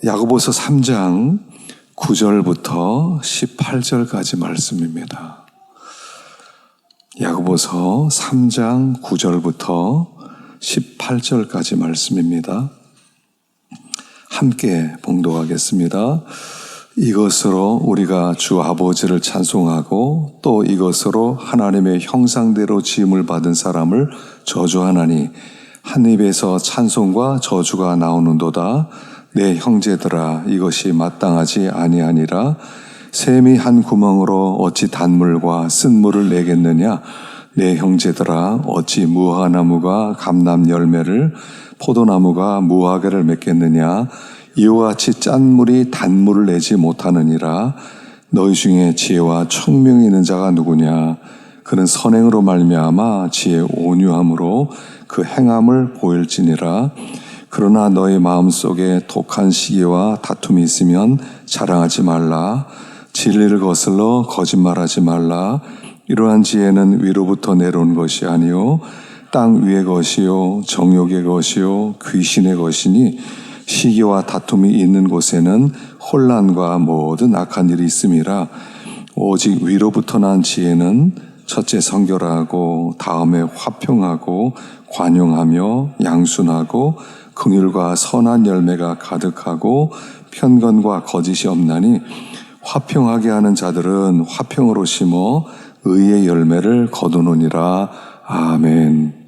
야고보서 3장 9절부터 18절까지 말씀입니다. 야고보서 3장 9절부터 18절까지 말씀입니다. 함께 봉독하겠습니다. 이것으로 우리가 주 아버지를 찬송하고 또 이것으로 하나님의 형상대로 지음을 받은 사람을 저주하나니 한 입에서 찬송과 저주가 나오는도다. 내 형제들아, 이것이 마땅하지 아니하니라. 샘이 한 구멍으로 어찌 단물과 쓴물을 내겠느냐. 내 형제들아, 어찌 무화과나무가 감람 열매를, 포도나무가 무화과를 맺겠느냐. 이와 같이 짠 물이 단물을 내지 못하느니라. 너희 중에 지혜와 총명이 있는 자가 누구냐. 그는 선행으로 말미암아 지혜 온유함으로 그 행함을 보일지니라. 그러나 너희 마음속에 독한 시기와 다툼이 있으면 자랑하지 말라. 진리를 거슬러 거짓말하지 말라. 이러한 지혜는 위로부터 내려온 것이 아니요 땅 위의 것이요 정욕의 것이요 귀신의 것이니 시기와 다툼이 있는 곳에는 혼란과 모든 악한 일이 있음이라. 오직 위로부터 난 지혜는 첫째 성결하고 다음에 화평하고 관용하며 양순하고 긍휼과 선한 열매가 가득하고 편견과 거짓이 없나니 화평하게 하는 자들은 화평으로 심어 의의 열매를 거두느니라. 아멘.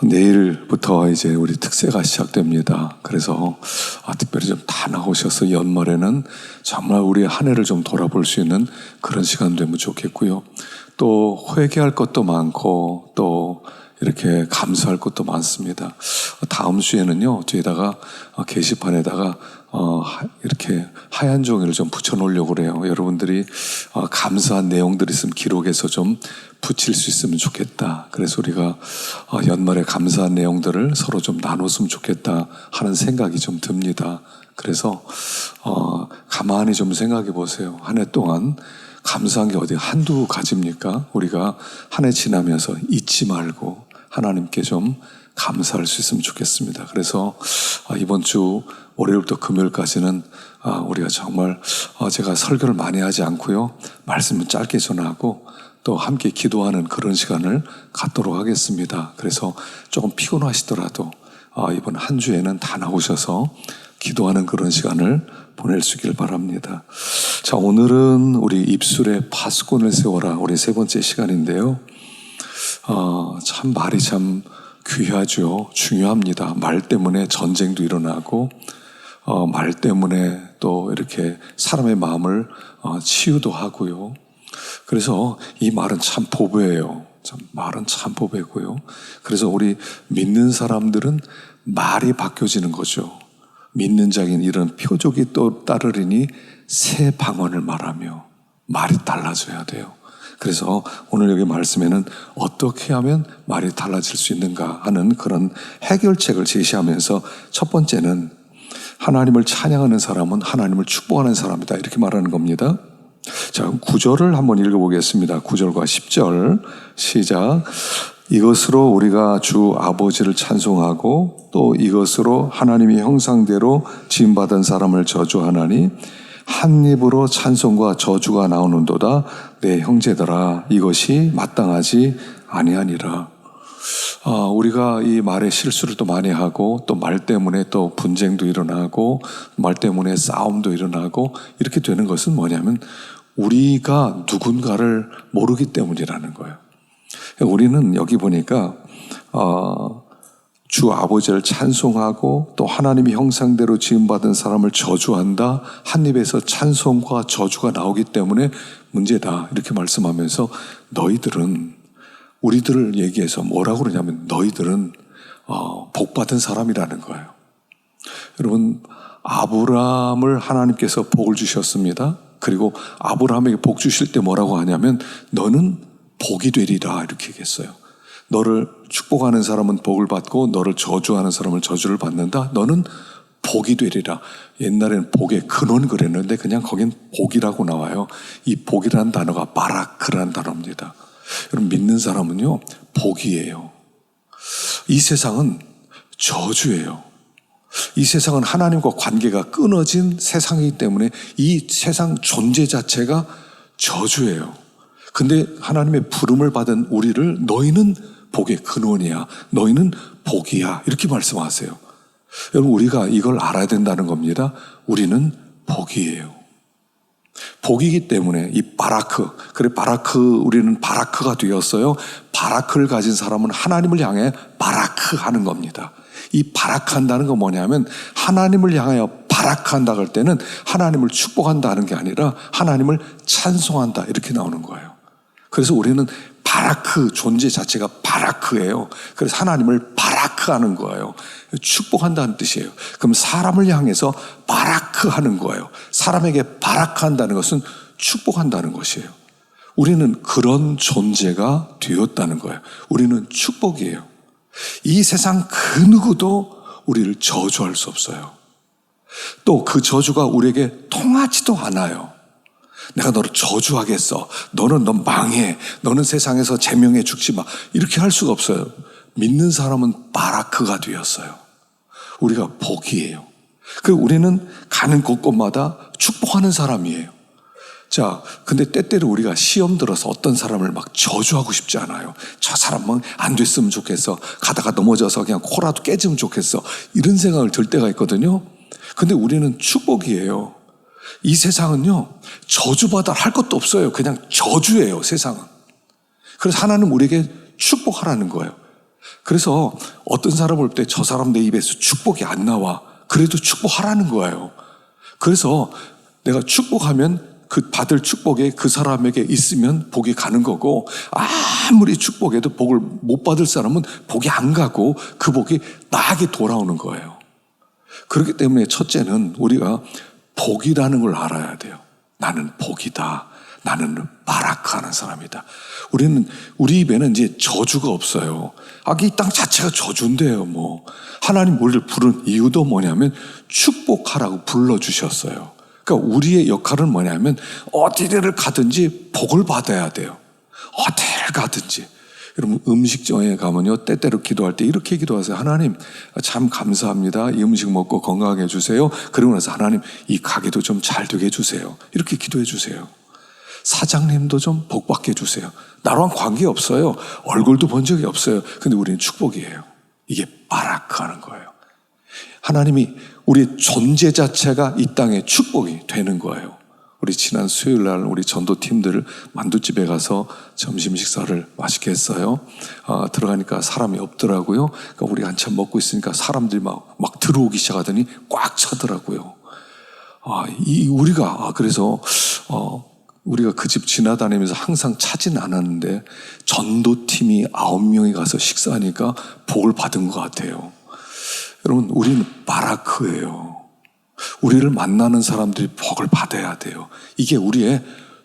내일부터 이제 우리 특세가 시작됩니다. 그래서 특별히 좀 다 나오셔서 연말에는 정말 우리 한 해를 좀 돌아볼 수 있는 그런 시간 되면 좋겠고요. 또 회개할 것도 많고 또 이렇게 감사할 것도 많습니다. 다음 주에는요, 뒤에다가 게시판에다가 이렇게 하얀 종이를 좀 붙여놓으려고 그래요. 여러분들이 감사한 내용들이 있으면 기록해서 좀 붙일 수 있으면 좋겠다. 그래서 우리가 연말에 감사한 내용들을 서로 좀 나눴으면 좋겠다 하는 생각이 좀 듭니다. 그래서 가만히 좀 생각해 보세요. 한 해 동안 감사한 게 어디 한두 가지입니까? 우리가 한 해 지나면서 잊지 말고 하나님께 좀 감사할 수 있으면 좋겠습니다. 그래서 이번 주 월요일부터 금요일까지는 우리가 정말 제가 설교를 많이 하지 않고요, 말씀을 짧게 전하고 또 함께 기도하는 그런 시간을 갖도록 하겠습니다. 그래서 조금 피곤하시더라도 이번 한 주에는 다 나오셔서 기도하는 그런 시간을 보낼 수 있길 바랍니다. 자, 오늘은 우리 입술에 파수꾼을 세워라, 우리 세 번째 시간인데요. 참 말이 참 귀하죠. 중요합니다. 말 때문에 전쟁도 일어나고 말 때문에 또 이렇게 사람의 마음을 치유도 하고요. 그래서 이 말은 참 보배예요. 말은 참 보배고요. 그래서 우리 믿는 사람들은 말이 바뀌어지는 거죠. 믿는 자인 이런 표적이 또 따르리니 새 방언을 말하며 말이 달라져야 돼요. 그래서 오늘 여기 말씀에는 어떻게 하면 말이 달라질 수 있는가 하는 그런 해결책을 제시하면서 첫 번째는 하나님을 찬양하는 사람은 하나님을 축복하는 사람이다, 이렇게 말하는 겁니다. 자, 9절을 한번 읽어보겠습니다. 9절과 10절 시작. 이것으로 우리가 주 아버지를 찬송하고 또 이것으로 하나님의 형상대로 지음받은 사람을 저주하나니 한 입으로 찬송과 저주가 나오는도다. 내 형제들아, 이것이 마땅하지 아니하니라. 우리가 이 말에 실수를 또 많이 하고 또 말 때문에 또 분쟁도 일어나고 말 때문에 싸움도 일어나고 이렇게 되는 것은 뭐냐면 우리가 누군가를 모르기 때문이라는 거예요. 우리는 여기 보니까 주 아버지를 찬송하고 또 하나님의 형상대로 지음받은 사람을 저주한다. 한 입에서 찬송과 저주가 나오기 때문에 문제다, 이렇게 말씀하면서 너희들은, 우리들을 얘기해서 뭐라고 그러냐면 너희들은 복받은 사람이라는 거예요. 여러분, 아브라함을 하나님께서 복을 주셨습니다. 그리고 아브라함에게 복 주실 때 뭐라고 하냐면 너는 복이 되리라, 이렇게 얘기했어요. 너를 축복하는 사람은 복을 받고 너를 저주하는 사람은 저주를 받는다. 너는 복이 되리라. 옛날에는 복의 근원 그랬는데 그냥 거긴 복이라고 나와요. 이 복이라는 단어가 바라크라는 단어입니다. 여러분, 믿는 사람은요, 복이에요. 이 세상은 저주예요. 이 세상은 하나님과 관계가 끊어진 세상이기 때문에 이 세상 존재 자체가 저주예요. 근데 하나님의 부름을 받은 우리를 너희는 복의 근원이야. 너희는 복이야. 이렇게 말씀하세요. 여러분, 우리가 이걸 알아야 된다는 겁니다. 우리는 복이에요. 복이기 때문에 이 바라크, 그래 우리는 바라크가 되었어요. 바라크를 가진 사람은 하나님을 향해 바라크 하는 겁니다. 이 바라크 한다는 건 뭐냐면 하나님을 향하여 바라크 한다 할 때는 하나님을 축복한다는 게 아니라 하나님을 찬송한다 이렇게 나오는 거예요. 그래서 우리는 바라크 존재 자체가 바라크예요. 그래서 하나님을 바라크하는 거예요. 축복한다는 뜻이에요. 그럼 사람을 향해서 바라크하는 거예요. 사람에게 바라크한다는 것은 축복한다는 것이에요. 우리는 그런 존재가 되었다는 거예요. 우리는 축복이에요. 이 세상 그 누구도 우리를 저주할 수 없어요. 또 그 저주가 우리에게 통하지도 않아요. 내가 너를 저주하겠어. 넌 망해. 너는 세상에서 제명해 죽지 마. 이렇게 할 수가 없어요. 믿는 사람은 바라크가 되었어요. 우리가 복이에요. 그리고 우리는 가는 곳곳마다 축복하는 사람이에요. 자, 근데 때때로 우리가 시험 들어서 어떤 사람을 막 저주하고 싶지 않아요. 저 사람은 안 됐으면 좋겠어. 가다가 넘어져서 그냥 코라도 깨지면 좋겠어. 이런 생각을 들 때가 있거든요. 근데 우리는 축복이에요. 이 세상은요, 저주받아 할 것도 없어요. 그냥 저주예요, 세상은. 그래서 하나님 우리에게 축복하라는 거예요. 그래서 어떤 사람을 볼 때 저 사람 내 입에서 축복이 안 나와. 그래도 축복하라는 거예요. 그래서 내가 축복하면 그 받을 축복에 그 사람에게 있으면 복이 가는 거고, 아무리 축복해도 복을 못 받을 사람은 복이 안 가고 그 복이 나에게 돌아오는 거예요. 그렇기 때문에 첫째는 우리가 복이라는 걸 알아야 돼요. 나는 복이다. 나는 바라크하는 사람이다. 우리 입에는 이제 저주가 없어요. 이 땅 자체가 저주인데요, 뭐. 하나님 우리를 부른 이유도 뭐냐면 축복하라고 불러주셨어요. 그러니까 우리의 역할은 뭐냐면 어디를 가든지 복을 받아야 돼요. 어디를 가든지. 여러분, 음식점에 가면요, 때때로 기도할 때 이렇게 기도하세요. 하나님, 참 감사합니다. 이 음식 먹고 건강하게 해주세요. 그러고 나서 하나님, 이 가게도 좀 잘 되게 해주세요. 이렇게 기도해 주세요. 사장님도 좀 복받게 해주세요. 나랑 관계없어요. 얼굴도 본 적이 없어요. 근데 우리는 축복이에요. 이게 바라크하는 거예요. 하나님이 우리의 존재 자체가 이 땅에 축복이 되는 거예요. 우리 지난 수요일 날 우리 전도팀들 만두집에 가서 점심 식사를 맛있게 했어요. 들어가니까 사람이 없더라고요. 그러니까 우리 한참 먹고 있으니까 사람들이 막 들어오기 시작하더니 꽉 차더라고요. 그래서 우리가 그 집 지나다니면서 항상 차진 않았는데 전도팀이 9명이 가서 식사하니까 복을 받은 것 같아요. 여러분, 우리는 바라크예요. 우리를 만나는 사람들이 복을 받아야 돼요. 이게 우리의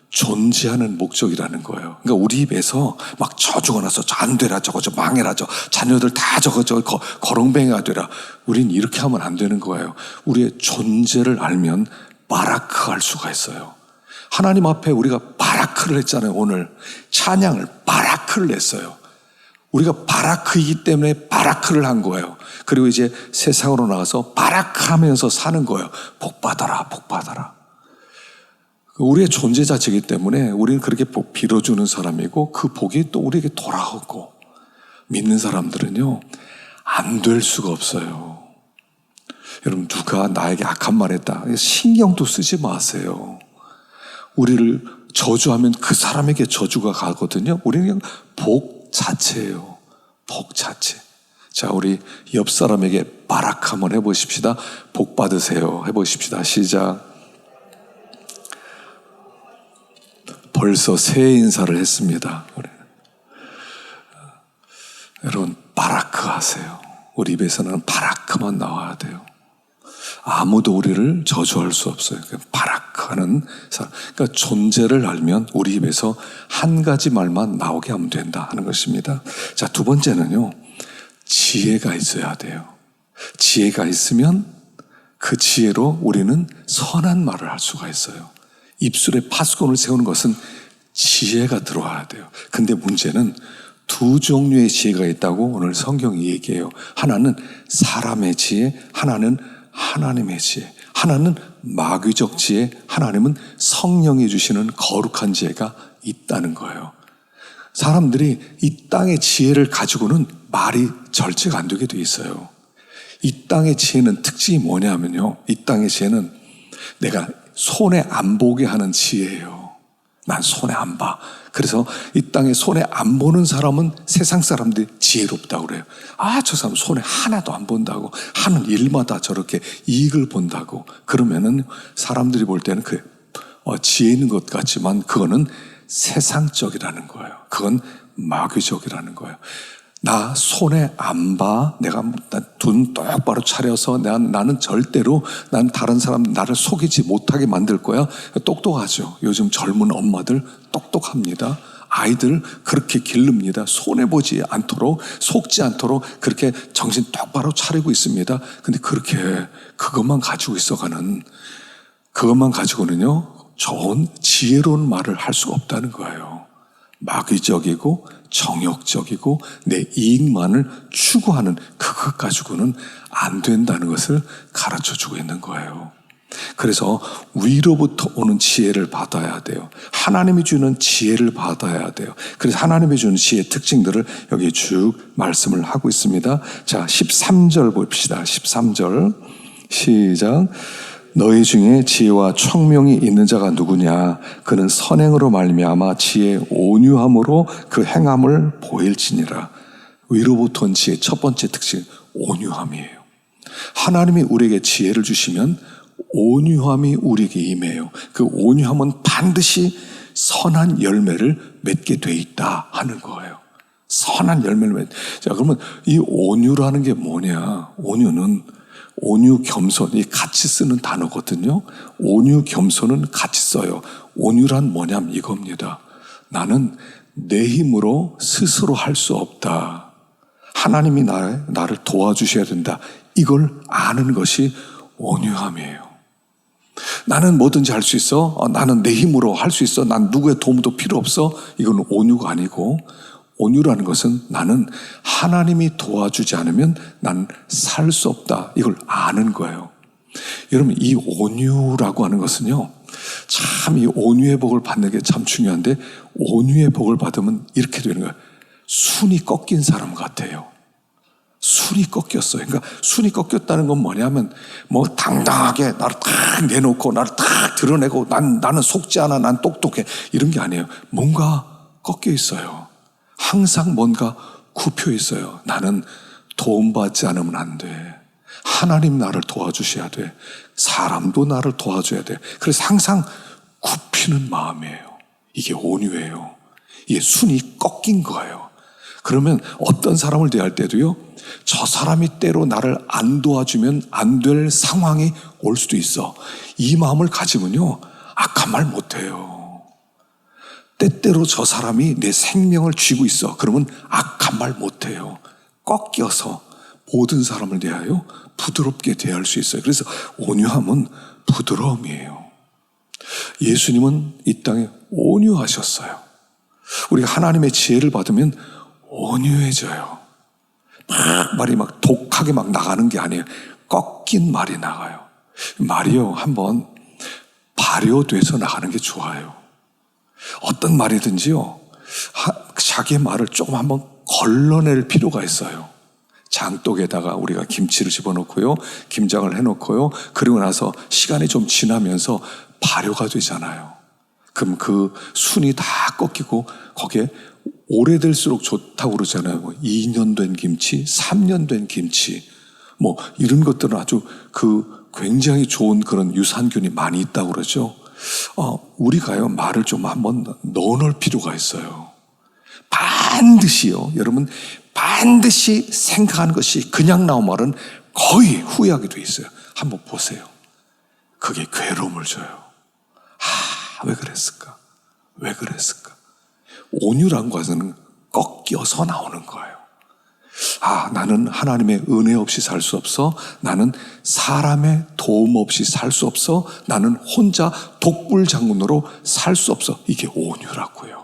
존재하는 목적이라는 거예요. 그러니까 우리 입에서 막 저주가 나서 안 되라, 저거 망해라, 자녀들 다 저거 거렁뱅이가 되라. 우린 이렇게 하면 안 되는 거예요. 우리의 존재를 알면 바라크할 수가 있어요. 하나님 앞에 우리가 바라크를 했잖아요. 오늘 찬양을 바라크를 했어요. 우리가 바라크이기 때문에 바라크를 한 거예요. 그리고 이제 세상으로 나가서 바라크하면서 사는 거예요. 복 받아라, 복 받아라. 우리의 존재 자체이기 때문에 우리는 그렇게 복 빌어주는 사람이고 그 복이 또 우리에게 돌아오고, 믿는 사람들은요, 안 될 수가 없어요. 여러분, 누가 나에게 악한 말 했다, 신경도 쓰지 마세요. 우리를 저주하면 그 사람에게 저주가 가거든요. 우리는 그냥 복 자체예요. 복 자체. 자, 우리 옆 사람에게 바라크 한번 해보십시다. 복 받으세요. 해보십시다. 시작. 벌써 새해 인사를 했습니다. 여러분, 바라크 하세요. 우리 입에서는 바라크만 나와야 돼요. 아무도 우리를 저주할 수 없어요. 바라크하는 사람. 그러니까 존재를 알면 우리 입에서 한 가지 말만 나오게 하면 된다 하는 것입니다. 자, 두 번째는요, 지혜가 있어야 돼요. 지혜가 있으면 그 지혜로 우리는 선한 말을 할 수가 있어요. 입술에 파수꾼을 세우는 것은 지혜가 들어와야 돼요. 근데 문제는 두 종류의 지혜가 있다고 오늘 성경이 얘기해요. 하나는 사람의 지혜, 하나는 하나님의 지혜. 하나는 마귀적 지혜, 하나님은 성령이 주시는 거룩한 지혜가 있다는 거예요. 사람들이 이 땅의 지혜를 가지고는 말이 절제가 안 되게 돼 있어요. 이 땅의 지혜는 특징이 뭐냐면요, 이 땅의 지혜는 내가 손에 안 보게 하는 지혜예요. 난 손에 안 봐. 그래서 이 땅에 손에 안 보는 사람은 세상 사람들이 지혜롭다고 그래요. 아, 저 사람 손에 하나도 안 본다고, 하는 일마다 저렇게 이익을 본다고. 그러면은 사람들이 볼 때는 그 지혜 있는 것 같지만 그거는 세상적이라는 거예요. 그건 마귀적이라는 거예요. 나 손에 안 봐. 내가 눈 똑바로 차려서 나는 절대로 난 다른 사람 나를 속이지 못하게 만들 거야. 똑똑하죠. 요즘 젊은 엄마들 똑똑합니다. 아이들 그렇게 기릅니다. 손해보지 않도록, 속지 않도록 그렇게 정신 똑바로 차리고 있습니다. 근데 그렇게 그것만 가지고는요, 좋은 지혜로운 말을 할 수가 없다는 거예요. 마귀적이고 정욕적이고 내 이익만을 추구하는 그것 가지고는 안 된다는 것을 가르쳐주고 있는 거예요. 그래서 위로부터 오는 지혜를 받아야 돼요. 하나님이 주는 지혜를 받아야 돼요. 그래서 하나님이 주는 지혜의 특징들을 여기 쭉 말씀을 하고 있습니다. 자, 13절 봅시다. 13절 시작. 너희 중에 지혜와 총명이 있는 자가 누구냐? 그는 선행으로 말미암아 지혜 온유함으로 그 행함을 보일지니라. 위로부터 온 지혜의 첫 번째 특징, 온유함이에요. 하나님이 우리에게 지혜를 주시면 온유함이 우리에게 임해요. 그 온유함은 반드시 선한 열매를 맺게 돼 있다 하는 거예요. 선한 열매를 자, 그러면 이 온유라는 게 뭐냐? 온유, 겸손이 같이 쓰는 단어거든요. 온유, 겸손은 같이 써요. 온유란 뭐냐면 이겁니다. 나는 내 힘으로 스스로 할 수 없다. 하나님이 나를 도와주셔야 된다. 이걸 아는 것이 온유함이에요. 나는 뭐든지 할 수 있어. 나는 내 힘으로 할 수 있어. 난 누구의 도움도 필요 없어. 이건 온유가 아니고, 온유라는 것은 나는 하나님이 도와주지 않으면 난 살 수 없다. 이걸 아는 거예요. 여러분, 이 온유라고 하는 것은요, 참 이 온유의 복을 받는 게 참 중요한데, 온유의 복을 받으면 이렇게 되는 거예요. 순이 꺾인 사람 같아요. 순이 꺾였어요. 그러니까 순이 꺾였다는 건 뭐냐면, 뭐 당당하게 나를 탁 내놓고 나를 탁 드러내고 나는 속지 않아, 난 똑똑해, 이런 게 아니에요. 뭔가 꺾여 있어요. 항상 뭔가 굽혀 있어요. 나는 도움받지 않으면 안 돼. 하나님 나를 도와주셔야 돼. 사람도 나를 도와줘야 돼. 그래서 항상 굽히는 마음이에요. 이게 온유예요. 이게 순이 꺾인 거예요. 그러면 어떤 사람을 대할 때도요, 저 사람이 때로 나를 안 도와주면 안 될 상황이 올 수도 있어. 이 마음을 가지면요, 악한 말 못해요. 때때로 저 사람이 내 생명을 쥐고 있어. 그러면 악한 말 못해요. 꺾여서 모든 사람을 대하여 부드럽게 대할 수 있어요. 그래서 온유함은 부드러움이에요. 예수님은 이 땅에 온유하셨어요. 우리가 하나님의 지혜를 받으면 온유해져요. 말이 막 독하게 막 나가는 게 아니에요. 꺾인 말이 나가요. 말이요, 한번 발효돼서 나가는 게 좋아요. 어떤 말이든지요, 자기의 말을 조금 한번 걸러낼 필요가 있어요. 장독에다가 우리가 김치를 집어넣고요, 김장을 해놓고요, 그리고 나서 시간이 좀 지나면서 발효가 되잖아요. 그럼 그 순이 다 꺾이고 거기에 오래될수록 좋다고 그러잖아요. 뭐 2년 된 김치, 3년 된 김치, 뭐 이런 것들은 아주 굉장히 좋은 그런 유산균이 많이 있다고 그러죠. 우리가요, 말을 좀 한번 넣어놓을 필요가 있어요. 반드시요, 여러분, 반드시 생각하는 것이 그냥 나온 말은 거의 후회하게 돼 있어요. 한번 보세요. 그게 괴로움을 줘요. 왜 그랬을까? 왜 그랬을까? 온유란 것은 꺾여서 나오는 거예요. 나는 하나님의 은혜 없이 살 수 없어. 나는 사람의 도움 없이 살 수 없어. 나는 혼자 독불장군으로 살 수 없어. 이게 온유라고요.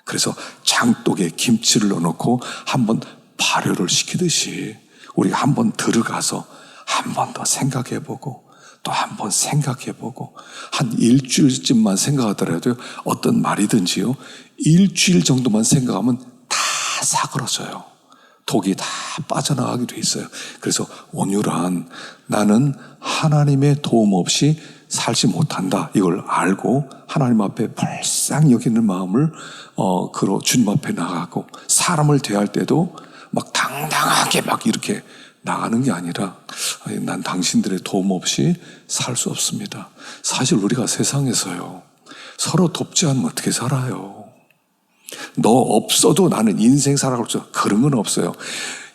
그래서 장독에 김치를 넣어놓고 한번 발효를 시키듯이 우리가 한번 들어가서 한 번 더 생각해보고 또 한 번 생각해보고 한 일주일쯤만 생각하더라도 어떤 말이든지요, 일주일 정도만 생각하면 다 사그러져요. 독이 다 빠져나가게 돼 있어요. 그래서 온유란, 나는 하나님의 도움 없이 살지 못한다, 이걸 알고 하나님 앞에 불쌍히 여기는 마음을 그로 주님 앞에 나가고, 사람을 대할 때도 막 당당하게 막 이렇게 나가는 게 아니라, 난 당신들의 도움 없이 살 수 없습니다. 사실 우리가 세상에서요, 서로 돕지 않으면 어떻게 살아요? 너 없어도 나는 인생 살아갈 수 없어, 그런 건 없어요.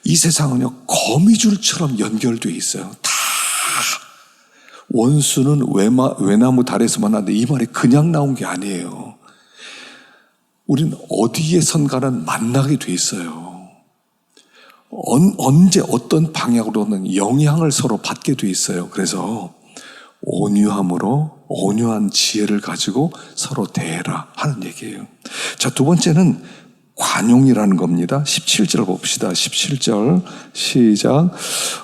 이 세상은요, 거미줄처럼 연결되어 있어요. 다 원수는 외나무 다리에서 만나는데, 이 말이 그냥 나온 게 아니에요. 우리는 어디에선가는 만나게 돼 있어요. 언제 어떤 방향으로는 영향을 서로 받게 돼 있어요. 그래서 온유함으로, 온유한 지혜를 가지고 서로 대해라 하는 얘기예요. 자, 두 번째는 관용이라는 겁니다. 17절 봅시다. 17절 시작.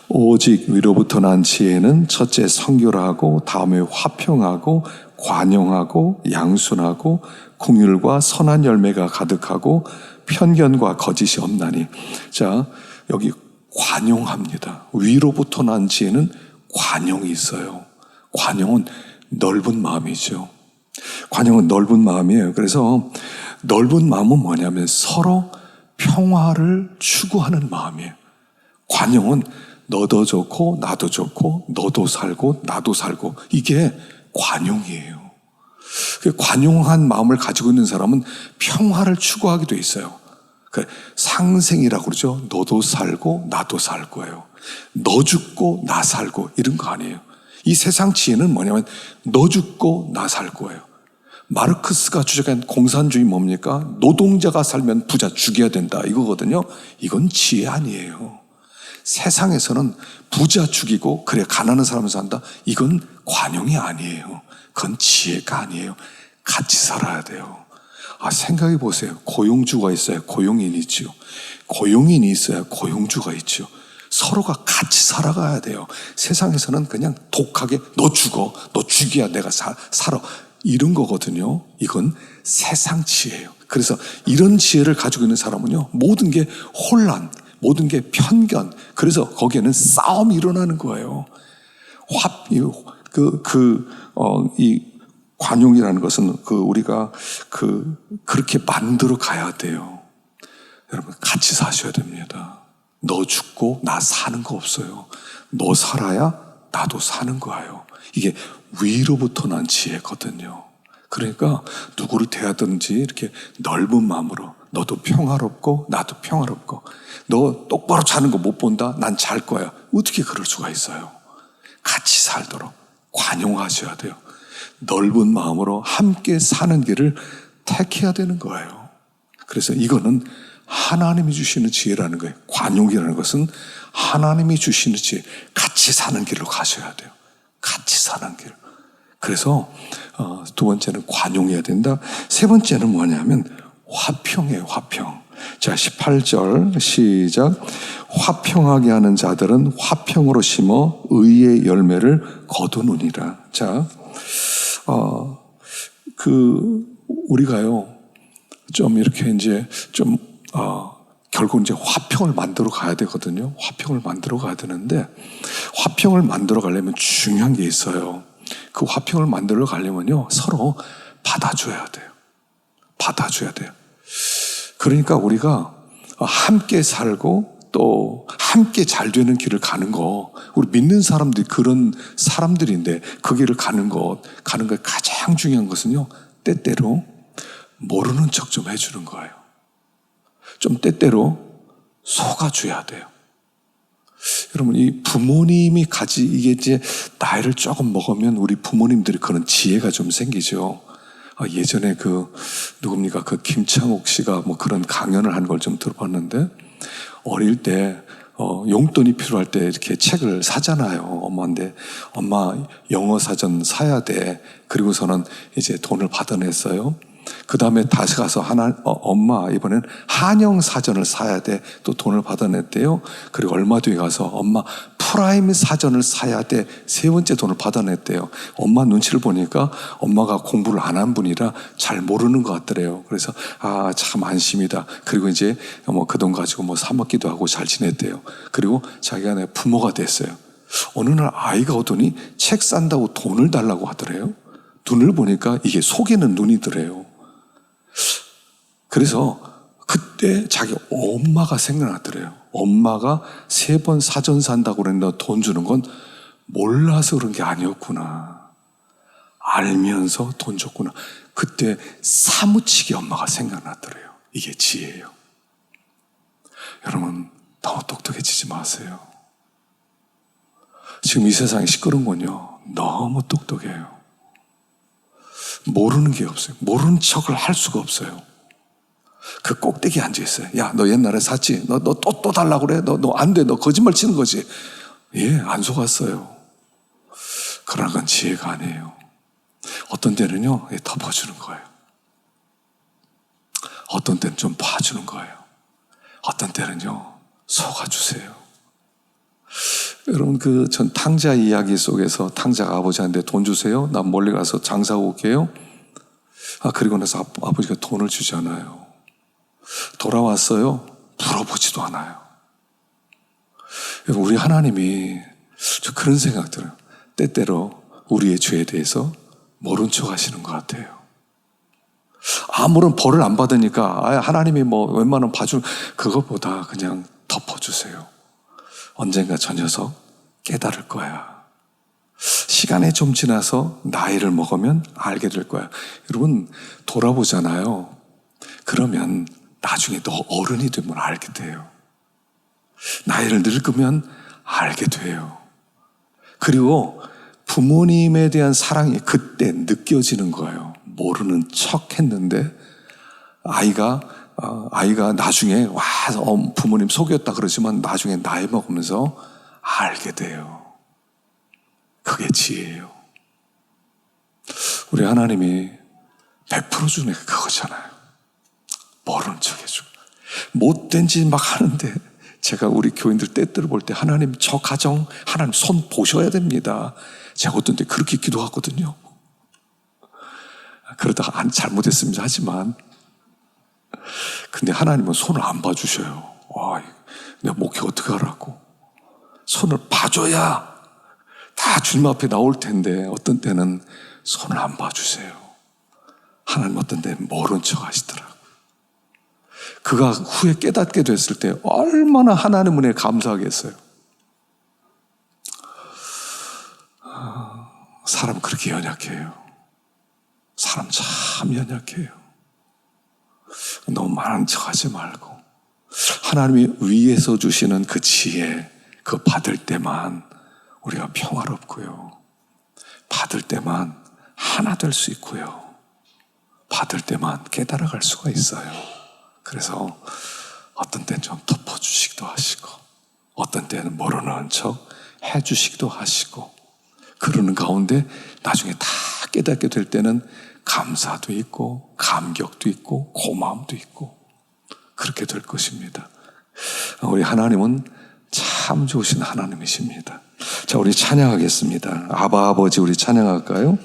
오직 위로부터 난 지혜는 첫째 성결하고, 다음에 화평하고, 관용하고, 양순하고, 긍휼과 선한 열매가 가득하고, 편견과 거짓이 없나니. 자, 여기 관용합니다. 위로부터 난 지혜는 관용이 있어요. 관용은 넓은 마음이죠. 관용은 넓은 마음이에요. 그래서 넓은 마음은 뭐냐면 서로 평화를 추구하는 마음이에요. 관용은 너도 좋고 나도 좋고, 너도 살고 나도 살고, 이게 관용이에요. 관용한 마음을 가지고 있는 사람은 평화를 추구하게 돼 있어요. 상생이라고 그러죠. 너도 살고 나도 살고예요. 너 죽고 나 살고, 이런 거 아니에요. 이 세상 지혜는 뭐냐면 너 죽고 나 살고예요. 마르크스가 주장한 공산주의 뭡니까? 노동자가 살면 부자 죽여야 된다, 이거거든요. 이건 지혜 아니에요. 세상에서는 부자 죽이고 그래 가난한 사람을 산다, 이건 관용이 아니에요. 그건 지혜가 아니에요. 같이 살아야 돼요. 생각해 보세요. 고용주가 있어야 고용인이 있죠. 고용인이 있어야 고용주가 있죠. 서로가 같이 살아가야 돼요. 세상에서는 그냥 독하게 너 죽어, 너 죽여야 내가 살아, 이런 거거든요. 이건 세상 지혜예요. 그래서 이런 지혜를 가지고 있는 사람은요, 모든 게 혼란, 모든 게 편견, 그래서 거기에는 싸움이 일어나는 거예요. 이 관용이라는 것은 우리가 그렇게 만들어 가야 돼요. 여러분, 같이 사셔야 됩니다. 너 죽고 나 사는 거 없어요. 너 살아야 나도 사는 거예요. 이게 위로부터 난 지혜거든요. 그러니까 누구를 대하든지 이렇게 넓은 마음으로, 너도 평화롭고 나도 평화롭고, 너 똑바로 자는 거 못 본다? 난 잘 거야. 어떻게 그럴 수가 있어요? 같이 살도록 관용하셔야 돼요. 넓은 마음으로 함께 사는 길을 택해야 되는 거예요. 그래서 이거는 하나님이 주시는 지혜라는 거예요. 관용이라는 것은 하나님이 주시는 지혜, 같이 사는 길로 가셔야 돼요. 같이 사는 길. 그래서 두 번째는 관용해야 된다. 세 번째는 뭐냐면 화평이에요. 화평. 자, 18절 시작. 화평하게 하는 자들은 화평으로 심어 의의 열매를 거두느니라. 자, 우리가요, 좀 이렇게 이제 결국 이제 화평을 만들어 가야 되거든요. 화평을 만들어 가야 되는데, 화평을 만들어 가려면 중요한 게 있어요. 그 화평을 만들어 가려면요, 서로 받아줘야 돼요. 받아줘야 돼요. 그러니까 우리가 함께 살고 또 함께 잘 되는 길을 가는 거, 우리 믿는 사람들이 그런 사람들인데 그 길을 가는 거 가장 중요한 것은요, 때때로 모르는 척 좀 해주는 거예요. 좀 때때로 속아줘야 돼요. 여러분, 이 부모님이 이게 이제 나이를 조금 먹으면 우리 부모님들이 그런 지혜가 좀 생기죠. 예전에 누굽니까? 김창옥 씨가 뭐 그런 강연을 한 걸 좀 들어봤는데, 어릴 때 용돈이 필요할 때 이렇게 책을 사잖아요. 엄마한테, 엄마 영어 사전 사야 돼. 그리고서는 이제 돈을 받아냈어요. 그 다음에 다시 가서 엄마 이번엔 한영 사전을 사야 돼. 또 돈을 받아냈대요. 그리고 얼마 뒤에 가서 엄마 프라임 사전을 사야 돼. 세 번째 돈을 받아냈대요. 엄마 눈치를 보니까 엄마가 공부를 안 한 분이라 잘 모르는 것 같더래요. 그래서 참 안심이다. 그리고 이제 그 돈 가지고 사 먹기도 하고 잘 지냈대요. 그리고 자기가 내 부모가 됐어요. 어느 날 아이가 오더니 책 산다고 돈을 달라고 하더래요. 눈을 보니까 이게 속이는 눈이더래요. 그래서 그때 자기 엄마가 생각났더래요. 엄마가 3번 사전 산다고 그랬는데 돈 주는 건 몰라서 그런 게 아니었구나. 알면서 돈 줬구나. 그때 사무치게 엄마가 생각났더래요. 이게 지혜예요. 여러분, 너무 똑똑해지지 마세요. 지금 이 세상이 시끄러운 건요, 너무 똑똑해요. 모르는 게 없어요. 모르는 척을 할 수가 없어요. 그 꼭대기에 앉아있어요. 야, 너 옛날에 샀지? 너 또 달라고 그래? 너 안 돼. 너 거짓말 치는 거지? 예, 안 속았어요. 그러나 건 지혜가 아니에요. 어떤 때는요, 덮어주는 거예요. 어떤 때는 좀 봐주는 거예요. 어떤 때는요, 속아주세요. 여러분, 전 탕자 이야기 속에서 탕자가 아버지한테 돈 주세요. 난 멀리 가서 장사하고 올게요. 그리고 나서 아버지가 돈을 주잖아요. 돌아왔어요. 물어보지도 않아요. 우리 하나님이 저 그런 생각 들어요. 때때로 우리의 죄에 대해서 모른 척 하시는 것 같아요. 아무런 벌을 안 받으니까 하나님이 웬만하면 봐주는 그것보다 그냥 덮어주세요. 언젠가 저 녀석 깨달을 거야. 시간이 좀 지나서 나이를 먹으면 알게 될 거야. 여러분, 돌아보잖아요. 그러면 나중에 너 어른이 되면 알게 돼요. 나이를 늙으면 알게 돼요. 그리고 부모님에 대한 사랑이 그때 느껴지는 거예요. 모르는 척 했는데 아이가 나중에 부모님 속였다 그러지만 나중에 나이 먹으면서 알게 돼요. 그게 지혜예요. 우리 하나님이 베풀어 주는 게 그거잖아요. 모르는 척 해주고 못된 짓 막 하는데 제가 우리 교인들 때때로 볼 때 하나님 저 가정 하나님 손 보셔야 됩니다. 제가 어떤 때 그렇게 기도하거든요. 그러다가 잘못했습니다 하지만 근데 하나님은 손을 안 봐주셔요. 내가 목회 어떻게 하라고. 손을 봐줘야 다 주님 앞에 나올 텐데 어떤 때는 손을 안 봐주세요. 하나님 어떤 때는 모른 척 하시더라고요. 그가 후에 깨닫게 됐을 때 얼마나 하나님 은혜에 감사하겠어요. 사람 그렇게 연약해요. 사람 참 연약해요. 너무 많은 척 하지 말고 하나님이 위에서 주시는 그 지혜 그거 받을 때만 우리가 평화롭고요. 받을 때만 하나 될 수 있고요. 받을 때만 깨달아갈 수가 있어요. 그래서 어떤 때는 좀 덮어주시기도 하시고 어떤 때는 모르는 척 해주시기도 하시고 그러는 가운데 나중에 다 깨닫게 될 때는 감사도 있고 감격도 있고 고마움도 있고 그렇게 될 것입니다. 우리 하나님은 참 좋으신 하나님이십니다. 자, 우리 찬양하겠습니다. 아바 아버지 우리 찬양할까요?